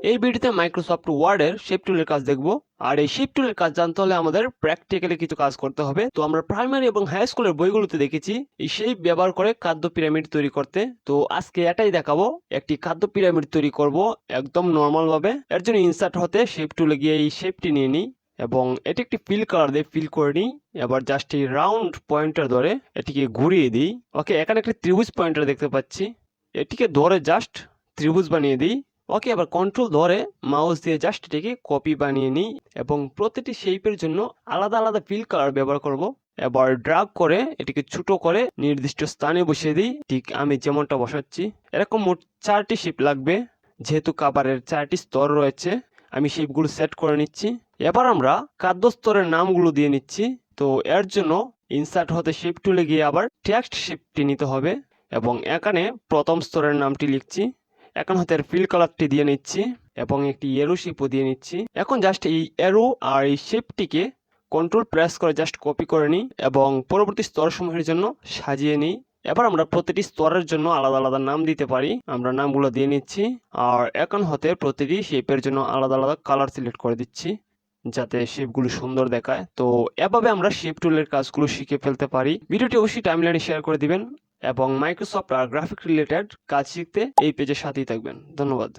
এই ভিডিওতে মাইক্রোসফট ওয়ার্ডের শেপ টুলের কাজ দেখব। আর এই শেপ টুলের কাজ জানতে হলে আমাদের প্র্যাকটিক্যালি কিছু কাজ করতে হবে। তো আমরা প্রাইমারি এবং হাই স্কুলের বইগুলোতে দেখেছি এই শেপ ব্যবহার করে খাদ্য পিরামিড তৈরি করতে। তো আজকে এটাই দেখাবো, একটি খাদ্য পিরামিড তৈরি করব একদম নর্মাল ভাবে। এর জন্য ইনসার্ট হতে শেপ টুলে গিয়ে এই শেপটি নিয়ে নিই এবং এটি একটি ফিল কালার দিয়ে ফিল করে নিই। এবার জাস্ট এই রাউন্ড পয়েন্টার ধরে এটিকে ঘুরিয়ে দিই। ওকে, এখানে একটি ত্রিভুজ পয়েন্টার দেখতে পাচ্ছি, এটিকে ধরে জাস্ট ত্রিভুজ বানিয়ে দিই। ওকে, এবার কন্ট্রোল ধরে মাউস দিয়ে জাস্ট এটিকে কপি বানিয়ে নিই এবং প্রতিটি শেপের জন্য আলাদা আলাদা ফিল কালার ব্যবহার করব। এবার ড্রাগ করে এটিকে ছোট করে নির্দিষ্ট স্থানে বসিয়ে দিই, ঠিক আমি যেমনটা বসাচ্ছি। এরকম মোট 4টি শেপ লাগবে, যেহেতু কাভারের 4টি স্তর রয়েছে। আমি শেপগুলো সেট করে নিচ্ছি। এবার আমরা খাদ্য স্তরের নামগুলো দিয়ে নিচ্ছি। তো এর জন্য ইনসার্ট হতে শেপ টুলে গিয়ে আবার টেক্সট শেপটি নিতে হবে এবং এখানে প্রথম স্তরের নামটি লিখছি। এখন হাতে ফিল কালারটি দিয়ে নিচ্ছি এবং একটি এরো শেপও দিয়ে নিচ্ছি। এখন জাস্ট এই এরো আর এই শেপটিকে কন্ট্রোল প্রেস করে জাস্ট কপি করে নিই এবং পরবর্তী স্তরসমূহের জন্য সাজিয়ে নিই। এবার আমরা প্রতিটি স্তরের জন্য আলাদা আলাদা নাম দিতে পারি, আমরা নামগুলো দিয়ে নিচ্ছি। আর এখন হতে প্রতিটি শেপের জন্য আলাদা আলাদা কালার সিলেক্ট করে দিচ্ছি যাতে শেপগুলো সুন্দর দেখায়। তো এভাবে আমরা শেপ টুলের কাজগুলো শিখে ফেলতে পারি। ভিডিওটি অবশ্যই টাইমলাইনে শেয়ার করে দিবেন এবং মাইক্রোসফট আর গ্রাফিক রিলেটেড কাজ শিখতে এই পেজের সাথেই থাকবেন। ধন্যবাদ।